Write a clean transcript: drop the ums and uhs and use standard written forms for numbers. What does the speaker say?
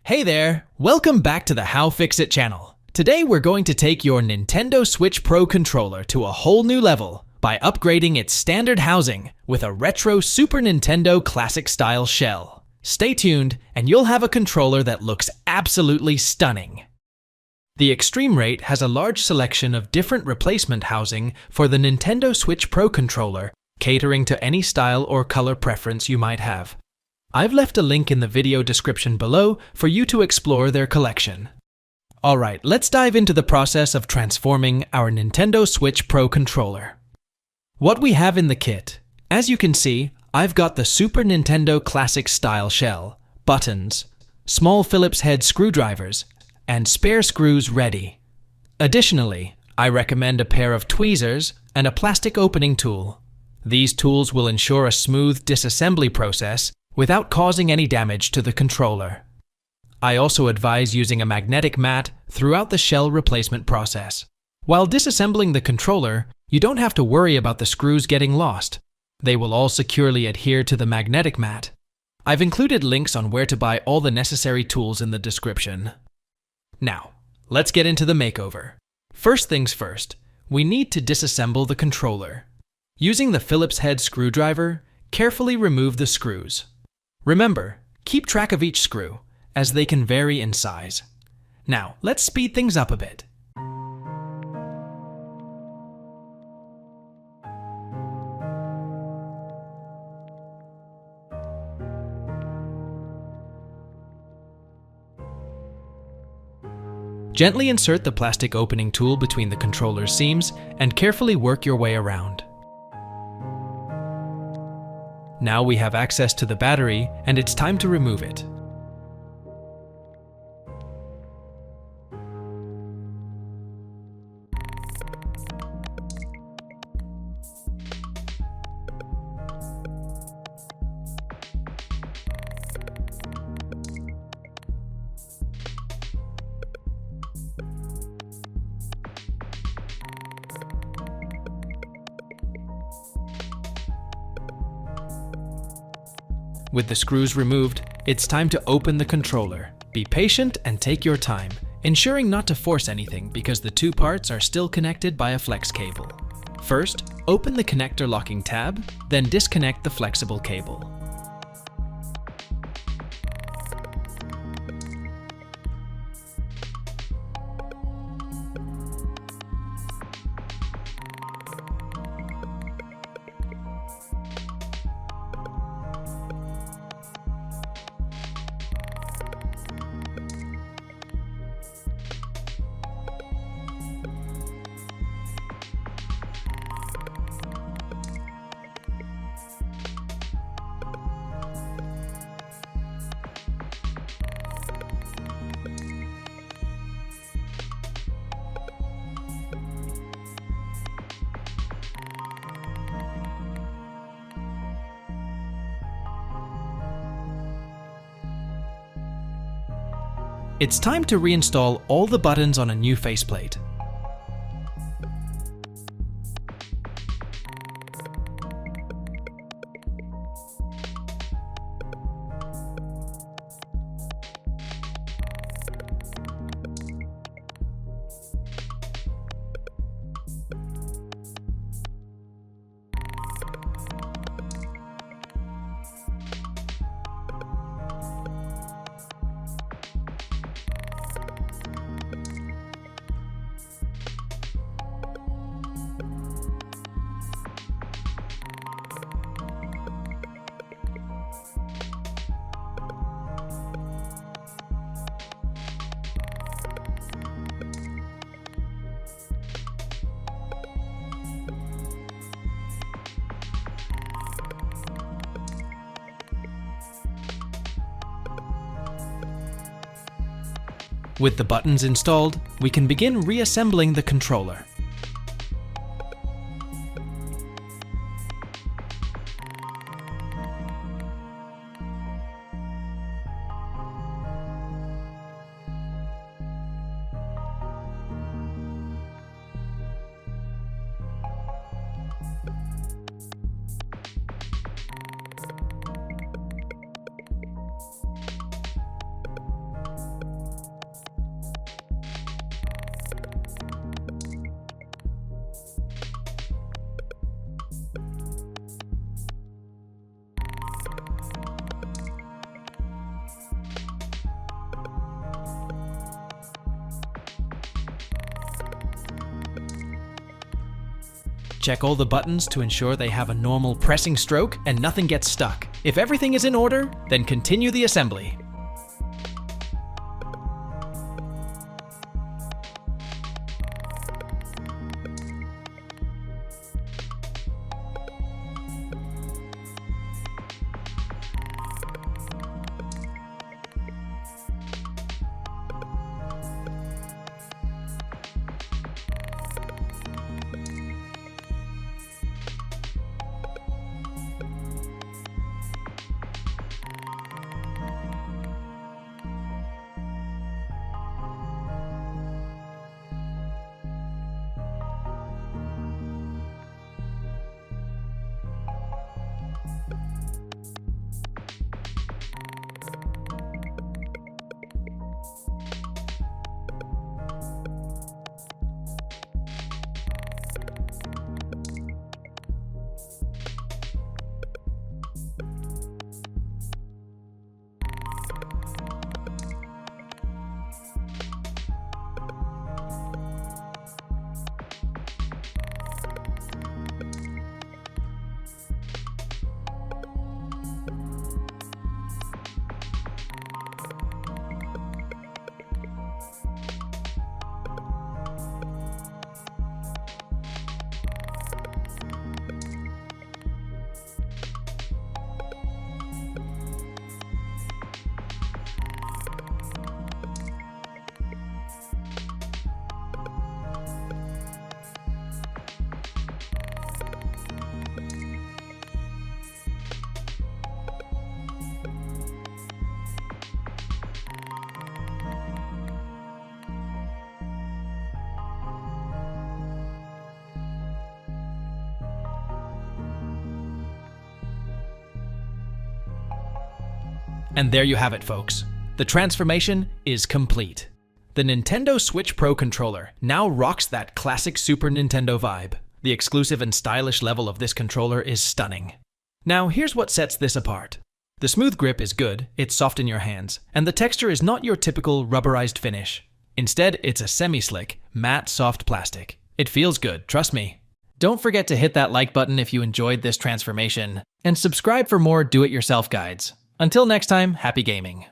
Hey there! Welcome back to the How-FixIT channel. Today we're going to take your Nintendo Switch Pro controller to a whole new level by upgrading its standard housing with a retro Super Nintendo Classic style shell. Stay tuned and you'll have a controller that looks absolutely stunning. The eXtremeRate has a large selection of different replacement housing for the Nintendo Switch Pro controller, catering to any style or color preference you might have. I've left a link in the video description below for you to explore their collection. Alright, let's dive into the process of transforming our Nintendo Switch Pro controller. What we have in the kit. As you can see, I've got the Super Nintendo Classic style shell, buttons, small Phillips head screwdrivers, and spare screws ready. Additionally, I recommend a pair of tweezers and a plastic opening tool. These tools will ensure a smooth disassembly process without causing any damage to the controller. I also advise using a magnetic mat throughout the shell replacement process. While disassembling the controller, you don't have to worry about the screws getting lost. They will all securely adhere to the magnetic mat. I've included links on where to buy all the necessary tools in the description. Now, let's get into the makeover. First things first, we need to disassemble the controller. Using the Phillips head screwdriver, carefully remove the screws. Remember, keep track of each screw, as they can vary in size. Now, let's speed things up a bit. Gently insert the plastic opening tool between the controller's seams and carefully work your way around. Now we have access to the battery, and it's time to remove it. With the screws removed, it's time to open the controller. Be patient and take your time, ensuring not to force anything because the two parts are still connected by a flex cable. First, open the connector locking tab, then disconnect the flexible cable. It's time to reinstall all the buttons on a new faceplate. With the buttons installed, we can begin reassembling the controller. Check all the buttons to ensure they have a normal pressing stroke and nothing gets stuck. If everything is in order, then continue the assembly. And there you have it, folks. The transformation is complete. The Nintendo Switch Pro controller now rocks that classic Super Nintendo vibe. The exclusive and stylish level of this controller is stunning. Now, here's what sets this apart. The smooth grip is good, it's soft in your hands, and the texture is not your typical rubberized finish. Instead, it's a semi-slick, matte, soft plastic. It feels good, trust me. Don't forget to hit that like button if you enjoyed this transformation, and subscribe for more do-it-yourself guides. Until next time, happy gaming.